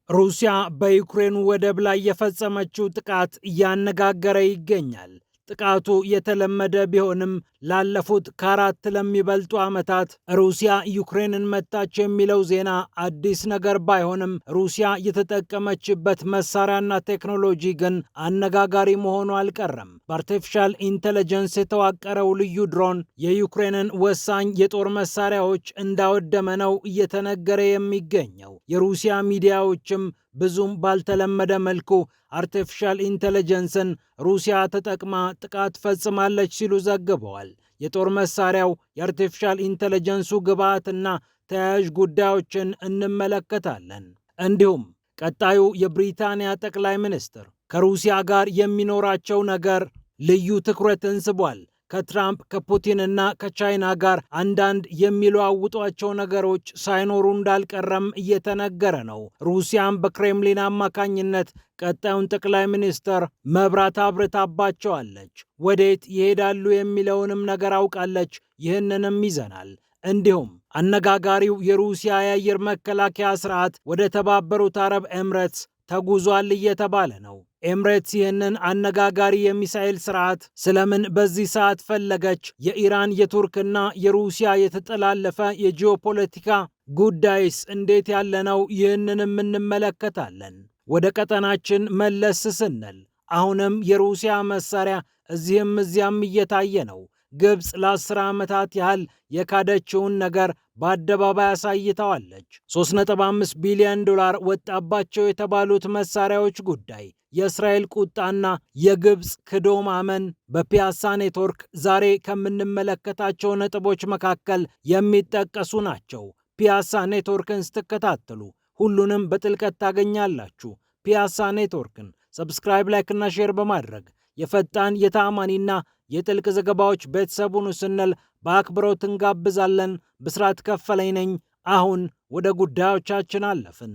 ሩሲያ በዩክሬን ወደብ ላይ የፈጸመችው ጥቃት እያነጋገረ ይገኛል። ጥቃቱ የተለመደ ቢሆንም ላለፉት ከአራት ለሚበልጡ ዓመታት ሩሲያ ዩክሬንን መታች የሚለው ዜና አዲስ ነገር ባይሆንም ሩሲያ የተጠቀመችበት መሳሪያና ቴክኖሎጂ ግን አነጋጋሪ መሆኑ አልቀረም። በአርቲፊሻል ኢንተለጀንስ የተዋቀረው ልዩ ድሮን የዩክሬንን ወሳኝ የጦር መሳሪያዎች እንዳወደመ ነው እየተነገረ የሚገኘው። የሩሲያ ሚዲያዎችም ብዙም ባልተለመደ መልኩ አርቲፊሻል ኢንተለጀንስን ሩሲያ ተጠቅማ ጥቃት ፈጽማለች ሲሉ ዘግበዋል። የጦር መሳሪያው የአርቲፊሻል ኢንተለጀንሱ ግብዓትና ተያያዥ ጉዳዮችን እንመለከታለን። እንዲሁም ቀጣዩ የብሪታንያ ጠቅላይ ሚኒስትር ከሩሲያ ጋር የሚኖራቸው ነገር ልዩ ትኩረትን ስቧል። ከትራምፕ ከፑቲንና ከቻይና ጋር አንዳንድ የሚለዋውጧቸው ነገሮች ሳይኖሩ እንዳልቀረም እየተነገረ ነው። ሩሲያም በክሬምሊን አማካኝነት ቀጣዩን ጠቅላይ ሚኒስትር መብራት አብርታባቸዋለች። ወዴት ይሄዳሉ የሚለውንም ነገር አውቃለች። ይህንንም ይዘናል። እንዲሁም አነጋጋሪው የሩሲያ የአየር መከላከያ ስርዓት ወደ ተባበሩት አረብ ኤምሬትስ ተጉዟል እየተባለ ነው። ኤምሬትስ ይህንን አነጋጋሪ የሚሳኤል ስርዓት ስለምን በዚህ ሰዓት ፈለገች? የኢራን የቱርክና የሩሲያ የተጠላለፈ የጂኦፖለቲካ ጉዳይስ እንዴት ያለ ነው? ይህንንም እንመለከታለን። ወደ ቀጠናችን መለስ ስንል አሁንም የሩሲያ መሳሪያ እዚህም እዚያም እየታየ ነው። ግብፅ ለ10 ዓመታት ያህል የካደችውን ነገር በአደባባይ አሳይተዋለች። 3.5 ቢሊዮን ዶላር ወጣባቸው የተባሉት መሳሪያዎች ጉዳይ፣ የእስራኤል ቁጣና የግብፅ ክዶ ማመን በፒያሳ ኔትወርክ ዛሬ ከምንመለከታቸው ነጥቦች መካከል የሚጠቀሱ ናቸው። ፒያሳ ኔትወርክን ስትከታተሉ ሁሉንም በጥልቀት ታገኛላችሁ። ፒያሳ ኔትወርክን ሰብስክራይብ፣ ላይክ እና ሼር በማድረግ የፈጣን የተአማኒና የጥልቅ ዘገባዎች ቤተሰቡን ስንል በአክብሮት እንጋብዛለን። ብስራት ከፈለኝ ነኝ። አሁን ወደ ጉዳዮቻችን አለፍን።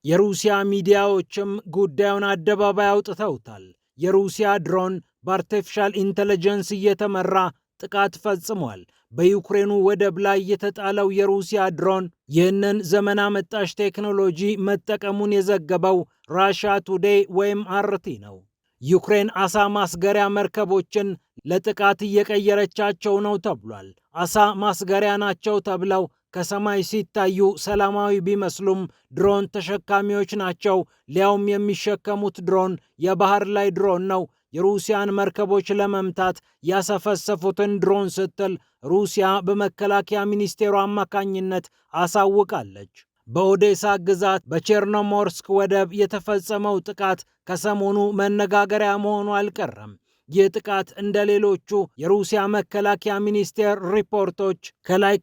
የሩሲያ ሚዲያዎችም ጉዳዩን አደባባይ አውጥተውታል። የሩሲያ ድሮን በአርቲፊሻል ኢንተለጀንስ እየተመራ ጥቃት ፈጽሟል። በዩክሬኑ ወደብ ላይ የተጣለው የሩሲያ ድሮን ይህንን ዘመን አመጣሽ ቴክኖሎጂ መጠቀሙን የዘገበው ራሻ ቱዴይ ወይም አርቲ ነው። ዩክሬን አሳ ማስገሪያ መርከቦችን ለጥቃት እየቀየረቻቸው ነው ተብሏል። አሳ ማስገሪያ ናቸው ተብለው ከሰማይ ሲታዩ ሰላማዊ ቢመስሉም ድሮን ተሸካሚዎች ናቸው። ሊያውም የሚሸከሙት ድሮን የባህር ላይ ድሮን ነው። የሩሲያን መርከቦች ለመምታት ያሰፈሰፉትን ድሮን ስትል ሩሲያ በመከላከያ ሚኒስቴሩ አማካኝነት አሳውቃለች። በኦዴሳ ግዛት በቼርኖሞርስክ ወደብ የተፈጸመው ጥቃት ከሰሞኑ መነጋገሪያ መሆኑ አልቀረም። ይህ ጥቃት እንደ ሌሎቹ የሩሲያ መከላከያ ሚኒስቴር ሪፖርቶች ከላይ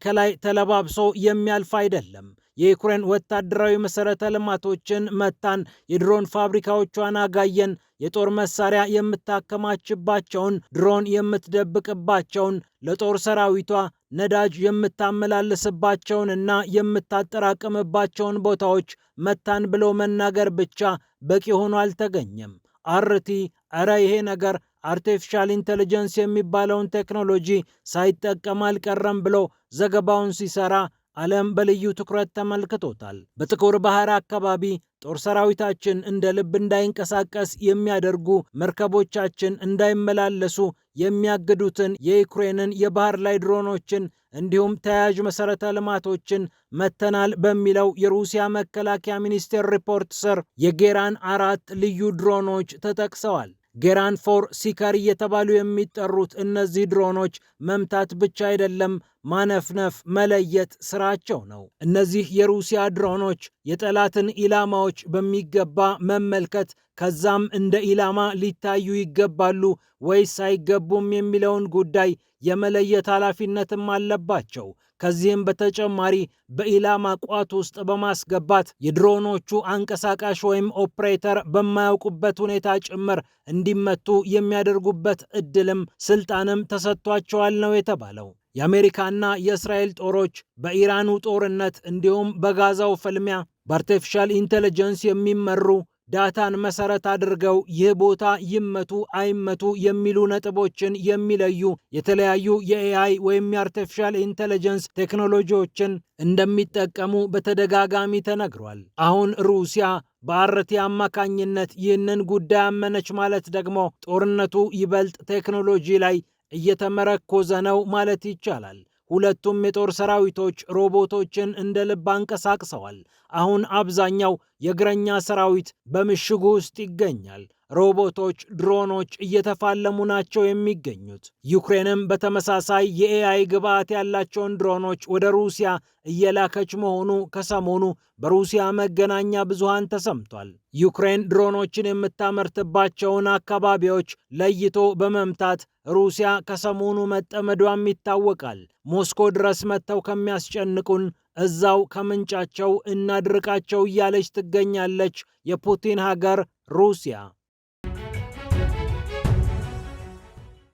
ተለባብሶ የሚያልፍ አይደለም። የዩክሬን ወታደራዊ መሰረተ ልማቶችን መታን፣ የድሮን ፋብሪካዎቿን አጋየን፣ የጦር መሳሪያ የምታከማችባቸውን፣ ድሮን የምትደብቅባቸውን፣ ለጦር ሰራዊቷ ነዳጅ የምታመላልስባቸውን እና የምታጠራቅምባቸውን ቦታዎች መታን ብሎ መናገር ብቻ በቂ ሆኖ አልተገኘም። አርቲ እረ ይሄ ነገር አርቲፊሻል ኢንተለጀንስ የሚባለውን ቴክኖሎጂ ሳይጠቀም አልቀረም ብሎ ዘገባውን ሲሰራ ዓለም በልዩ ትኩረት ተመልክቶታል። በጥቁር ባህር አካባቢ ጦር ሰራዊታችን እንደ ልብ እንዳይንቀሳቀስ የሚያደርጉ መርከቦቻችን እንዳይመላለሱ የሚያግዱትን የዩክሬንን የባህር ላይ ድሮኖችን እንዲሁም ተያያዥ መሰረተ ልማቶችን መተናል በሚለው የሩሲያ መከላከያ ሚኒስቴር ሪፖርት ስር የጌራን 4 ልዩ ድሮኖች ተጠቅሰዋል። ጌራን 4 ሲከር እየተባሉ የሚጠሩት እነዚህ ድሮኖች መምታት ብቻ አይደለም፣ ማነፍነፍ፣ መለየት ስራቸው ነው። እነዚህ የሩሲያ ድሮኖች የጠላትን ኢላማዎች በሚገባ መመልከት ከዛም እንደ ኢላማ ሊታዩ ይገባሉ ወይስ አይገቡም የሚለውን ጉዳይ የመለየት ኃላፊነትም አለባቸው። ከዚህም በተጨማሪ በኢላማ ቋት ውስጥ በማስገባት የድሮኖቹ አንቀሳቃሽ ወይም ኦፕሬተር በማያውቁበት ሁኔታ ጭምር እንዲመቱ የሚያደርጉበት እድልም ስልጣንም ተሰጥቷቸዋል ነው የተባለው። የአሜሪካና የእስራኤል ጦሮች በኢራኑ ጦርነት እንዲሁም በጋዛው ፍልሚያ በአርቲፊሻል ኢንተለጀንስ የሚመሩ ዳታን መሰረት አድርገው ይህ ቦታ ይመቱ አይመቱ የሚሉ ነጥቦችን የሚለዩ የተለያዩ የኤአይ ወይም የአርቲፊሻል ኢንተለጀንስ ቴክኖሎጂዎችን እንደሚጠቀሙ በተደጋጋሚ ተነግሯል። አሁን ሩሲያ በአርቲ አማካኝነት ይህንን ጉዳይ አመነች ማለት ደግሞ ጦርነቱ ይበልጥ ቴክኖሎጂ ላይ እየተመረኮዘ ነው ማለት ይቻላል። ሁለቱም የጦር ሰራዊቶች ሮቦቶችን እንደ ልብ አንቀሳቅሰዋል። አሁን አብዛኛው የእግረኛ ሰራዊት በምሽጉ ውስጥ ይገኛል። ሮቦቶች፣ ድሮኖች እየተፋለሙ ናቸው የሚገኙት። ዩክሬንም በተመሳሳይ የኤአይ ግብዓት ያላቸውን ድሮኖች ወደ ሩሲያ እየላከች መሆኑ ከሰሞኑ በሩሲያ መገናኛ ብዙሃን ተሰምቷል። ዩክሬን ድሮኖችን የምታመርትባቸውን አካባቢዎች ለይቶ በመምታት ሩሲያ ከሰሞኑ መጠመዷም ይታወቃል። ሞስኮ ድረስ መጥተው ከሚያስጨንቁን እዛው ከምንጫቸው እናድርቃቸው እያለች ትገኛለች የፑቲን ሀገር ሩሲያ።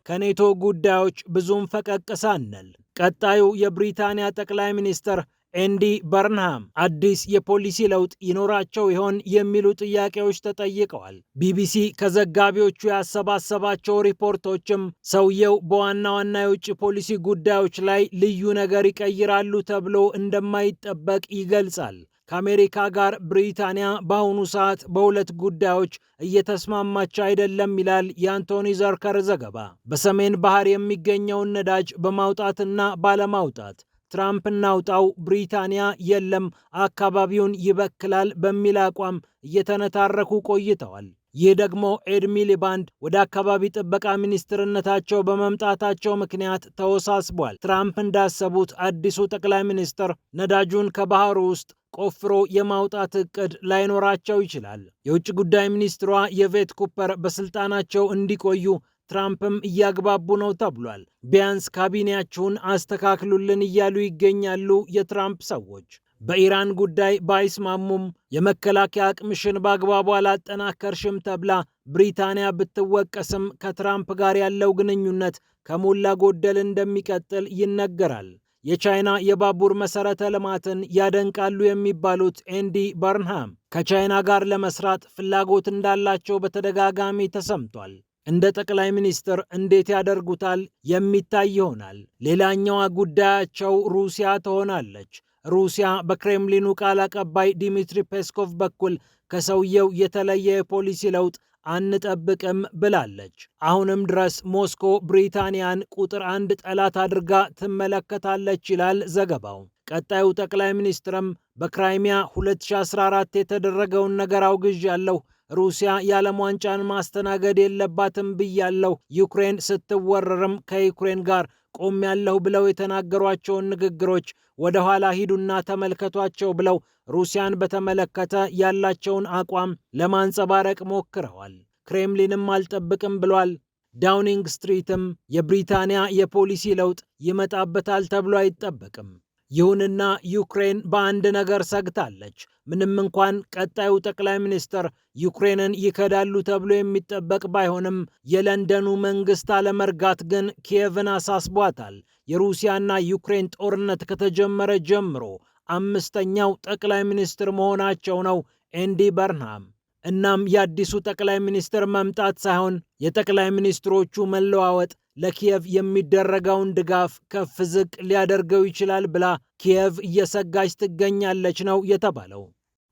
ከኔቶ ጉዳዮች ብዙም ፈቀቅ ሳንል ቀጣዩ የብሪታንያ ጠቅላይ ሚኒስትር ኤንዲ በርንሃም አዲስ የፖሊሲ ለውጥ ይኖራቸው ይሆን የሚሉ ጥያቄዎች ተጠይቀዋል። ቢቢሲ ከዘጋቢዎቹ ያሰባሰባቸው ሪፖርቶችም ሰውየው በዋና ዋና የውጭ ፖሊሲ ጉዳዮች ላይ ልዩ ነገር ይቀይራሉ ተብሎ እንደማይጠበቅ ይገልጻል። ከአሜሪካ ጋር ብሪታንያ በአሁኑ ሰዓት በሁለት ጉዳዮች እየተስማማች አይደለም ይላል የአንቶኒ ዘርከር ዘገባ። በሰሜን ባህር የሚገኘውን ነዳጅ በማውጣትና ባለማውጣት ትራምፕ እናውጣው፣ ብሪታንያ የለም አካባቢውን ይበክላል በሚል አቋም እየተነታረኩ ቆይተዋል። ይህ ደግሞ ኤድ ሚሊባንድ ወደ አካባቢ ጥበቃ ሚኒስትርነታቸው በመምጣታቸው ምክንያት ተወሳስቧል። ትራምፕ እንዳሰቡት አዲሱ ጠቅላይ ሚኒስትር ነዳጁን ከባህሩ ውስጥ ቆፍሮ የማውጣት እቅድ ላይኖራቸው ይችላል። የውጭ ጉዳይ ሚኒስትሯ የቬት ኩፐር በስልጣናቸው እንዲቆዩ ትራምፕም እያግባቡ ነው ተብሏል። ቢያንስ ካቢኔያችሁን አስተካክሉልን እያሉ ይገኛሉ የትራምፕ ሰዎች። በኢራን ጉዳይ ባይስማሙም የመከላከያ አቅምሽን በአግባቡ አላጠናከርሽም ተብላ ብሪታንያ ብትወቀስም ከትራምፕ ጋር ያለው ግንኙነት ከሞላ ጎደል እንደሚቀጥል ይነገራል። የቻይና የባቡር መሰረተ ልማትን ያደንቃሉ የሚባሉት ኤንዲ በርንሃም ከቻይና ጋር ለመስራት ፍላጎት እንዳላቸው በተደጋጋሚ ተሰምቷል። እንደ ጠቅላይ ሚኒስትር እንዴት ያደርጉታል የሚታይ ይሆናል። ሌላኛዋ ጉዳያቸው ሩሲያ ትሆናለች። ሩሲያ በክሬምሊኑ ቃል አቀባይ ዲሚትሪ ፔስኮቭ በኩል ከሰውየው የተለየ የፖሊሲ ለውጥ አንጠብቅም ብላለች። አሁንም ድረስ ሞስኮ ብሪታንያን ቁጥር 1 ጠላት አድርጋ ትመለከታለች ይላል ዘገባው። ቀጣዩ ጠቅላይ ሚኒስትርም በክራይሚያ 2014 የተደረገውን ነገር አውግዣለሁ፣ ሩሲያ የዓለም ዋንጫን ማስተናገድ የለባትም ብያለሁ፣ ዩክሬን ስትወረርም ከዩክሬን ጋር ቆሜያለሁ ብለው የተናገሯቸውን ንግግሮች ወደ ኋላ ሂዱና ተመልከቷቸው ብለው ሩሲያን በተመለከተ ያላቸውን አቋም ለማንጸባረቅ ሞክረዋል። ክሬምሊንም አልጠብቅም ብሏል። ዳውኒንግ ስትሪትም የብሪታንያ የፖሊሲ ለውጥ ይመጣበታል ተብሎ አይጠበቅም። ይሁንና ዩክሬን በአንድ ነገር ሰግታለች። ምንም እንኳን ቀጣዩ ጠቅላይ ሚኒስትር ዩክሬንን ይከዳሉ ተብሎ የሚጠበቅ ባይሆንም የለንደኑ መንግስት አለመርጋት ግን ኪየቭን አሳስቧታል። የሩሲያና ዩክሬን ጦርነት ከተጀመረ ጀምሮ 5ኛው ጠቅላይ ሚኒስትር መሆናቸው ነው ኤንዲ በርንሃም። እናም የአዲሱ ጠቅላይ ሚኒስትር መምጣት ሳይሆን የጠቅላይ ሚኒስትሮቹ መለዋወጥ ለኪየቭ የሚደረገውን ድጋፍ ከፍ ዝቅ ሊያደርገው ይችላል ብላ ኪየቭ እየሰጋች ትገኛለች ነው የተባለው።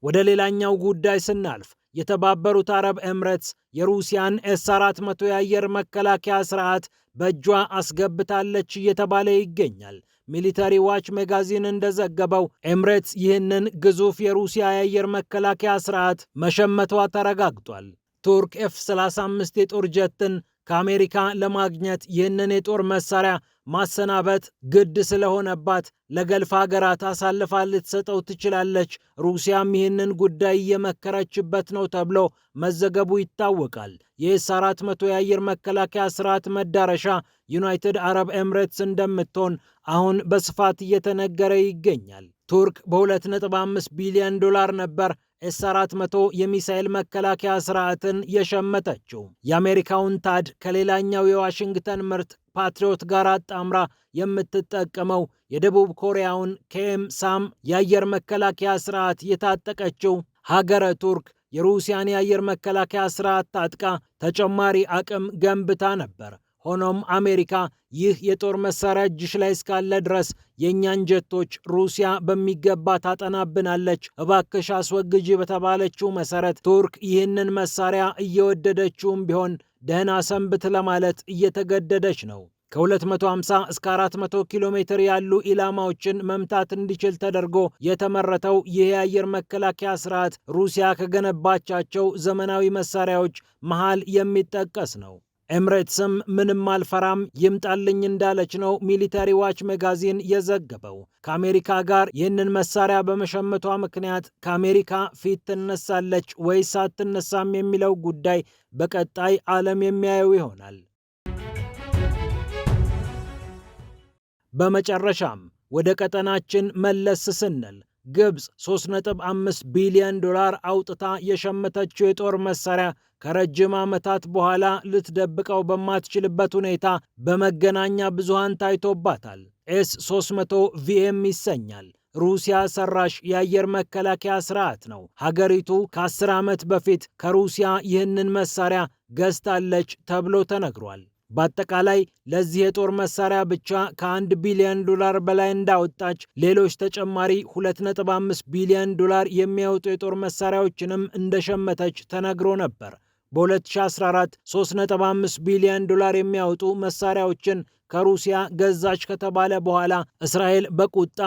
ወደ ሌላኛው ጉዳይ ስናልፍ የተባበሩት አረብ ኤምሬትስ የሩሲያን ኤስ-400 የአየር መከላከያ ስርዓት በእጇ አስገብታለች እየተባለ ይገኛል። ሚሊተሪ ዋች መጋዚን እንደዘገበው ኤምሬትስ ይህንን ግዙፍ የሩሲያ የአየር መከላከያ ስርዓት መሸመቷ ተረጋግጧል። ቱርክ ኤፍ-35 የጦር ጀትን ከአሜሪካ ለማግኘት ይህንን የጦር መሳሪያ ማሰናበት ግድ ስለሆነባት ለገልፍ ሀገራት አሳልፋ ልትሰጠው ትችላለች። ሩሲያም ይህንን ጉዳይ እየመከረችበት ነው ተብሎ መዘገቡ ይታወቃል። የኤስ-400 የአየር መከላከያ ስርዓት መዳረሻ ዩናይትድ አረብ ኤምሬትስ እንደምትሆን አሁን በስፋት እየተነገረ ይገኛል። ቱርክ በ2.5 ቢሊዮን ዶላር ነበር ኤስ-400 የሚሳኤል መከላከያ ስርዓትን የሸመተችው። የአሜሪካውን ታድ ከሌላኛው የዋሽንግተን ምርት ፓትሪዮት ጋር አጣምራ የምትጠቀመው የደቡብ ኮሪያውን ኬኤም ሳም የአየር መከላከያ ስርዓት የታጠቀችው ሀገረ ቱርክ የሩሲያን የአየር መከላከያ ስርዓት ታጥቃ ተጨማሪ አቅም ገንብታ ነበር። ሆኖም አሜሪካ ይህ የጦር መሳሪያ እጅሽ ላይ እስካለ ድረስ የእኛን ጀቶች ሩሲያ በሚገባ ታጠናብናለች፣ እባክሽ አስወግጂ በተባለችው መሰረት ቱርክ ይህንን መሳሪያ እየወደደችውም ቢሆን ደህና ሰንብት ለማለት እየተገደደች ነው። ከ250 እስከ 400 ኪሎ ሜትር ያሉ ኢላማዎችን መምታት እንዲችል ተደርጎ የተመረተው ይህ የአየር መከላከያ ስርዓት ሩሲያ ከገነባቻቸው ዘመናዊ መሳሪያዎች መሃል የሚጠቀስ ነው። ኤምሬትስም ምንም አልፈራም ይምጣልኝ እንዳለች ነው ሚሊተሪ ዋች መጋዚን የዘገበው። ከአሜሪካ ጋር ይህንን መሳሪያ በመሸመቷ ምክንያት ከአሜሪካ ፊት ትነሳለች ወይስ አትነሳም የሚለው ጉዳይ በቀጣይ ዓለም የሚያየው ይሆናል። በመጨረሻም ወደ ቀጠናችን መለስ ስንል ግብፅ 3.5 ቢሊዮን ዶላር አውጥታ የሸመተችው የጦር መሳሪያ ከረጅም ዓመታት በኋላ ልትደብቀው በማትችልበት ሁኔታ በመገናኛ ብዙሃን ታይቶባታል። ኤስ-300 ቪኤም ይሰኛል። ሩሲያ ሰራሽ የአየር መከላከያ ስርዓት ነው። ሀገሪቱ ከ10 ዓመት በፊት ከሩሲያ ይህንን መሳሪያ ገዝታለች ተብሎ ተነግሯል። በአጠቃላይ ለዚህ የጦር መሳሪያ ብቻ ከ1 ቢሊዮን ዶላር በላይ እንዳወጣች፣ ሌሎች ተጨማሪ 2.5 ቢሊዮን ዶላር የሚያወጡ የጦር መሳሪያዎችንም እንደሸመተች ተነግሮ ነበር። በ2014 3.5 ቢሊዮን ዶላር የሚያወጡ መሳሪያዎችን ከሩሲያ ገዛች ከተባለ በኋላ እስራኤል በቁጣ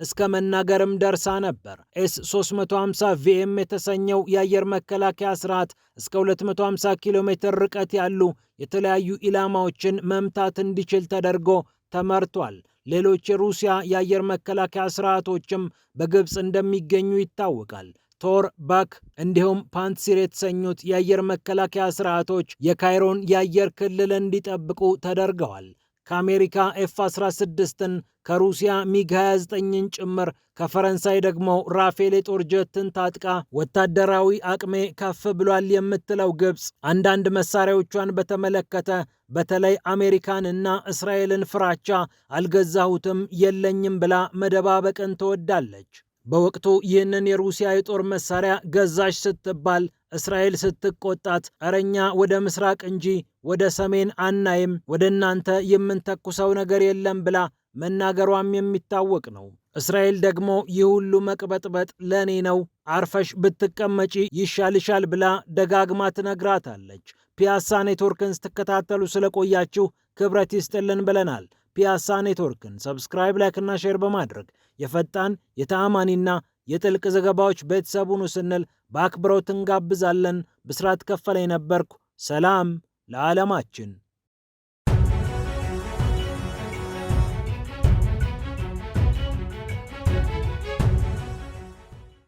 እስከ መናገርም ደርሳ ነበር። ኤስ-350 ቪኤም የተሰኘው የአየር መከላከያ ስርዓት እስከ 250 ኪሎ ሜትር ርቀት ያሉ የተለያዩ ኢላማዎችን መምታት እንዲችል ተደርጎ ተመርቷል። ሌሎች የሩሲያ የአየር መከላከያ ስርዓቶችም በግብፅ እንደሚገኙ ይታወቃል። ቶር፣ ባክ እንዲሁም ፓንትሲር የተሰኙት የአየር መከላከያ ስርዓቶች የካይሮን የአየር ክልል እንዲጠብቁ ተደርገዋል። ከአሜሪካ ኤፍ-16ን ከሩሲያ ሚግ 29ን ጭምር ከፈረንሳይ ደግሞ ራፌል የጦር ጀትን ታጥቃ ወታደራዊ አቅሜ ከፍ ብሏል የምትለው ግብፅ አንዳንድ መሳሪያዎቿን በተመለከተ በተለይ አሜሪካን እና እስራኤልን ፍራቻ አልገዛሁትም የለኝም ብላ መደባበቅን ትወዳለች። በወቅቱ ይህንን የሩሲያ የጦር መሳሪያ ገዛሽ ስትባል እስራኤል ስትቆጣት እረኛ ወደ ምስራቅ እንጂ ወደ ሰሜን አናይም፣ ወደ እናንተ የምንተኩሰው ነገር የለም ብላ መናገሯም የሚታወቅ ነው። እስራኤል ደግሞ ይህ ሁሉ መቅበጥበጥ ለኔ ነው፣ አርፈሽ ብትቀመጪ ይሻልሻል ብላ ደጋግማ ትነግራታለች። ፒያሳ ኔትወርክን ስትከታተሉ ስለቆያችሁ ክብረት ይስጥልን ብለናል። ፒያሳ ኔትወርክን ሰብስክራይብ፣ ላይክ እና ሼር በማድረግ የፈጣን የተአማኒና የጥልቅ ዘገባዎች ቤተሰቡን ስንል በአክብሮት እንጋብዛለን። ብስራት ከፈለ ነበርኩ። ሰላም ለዓለማችን።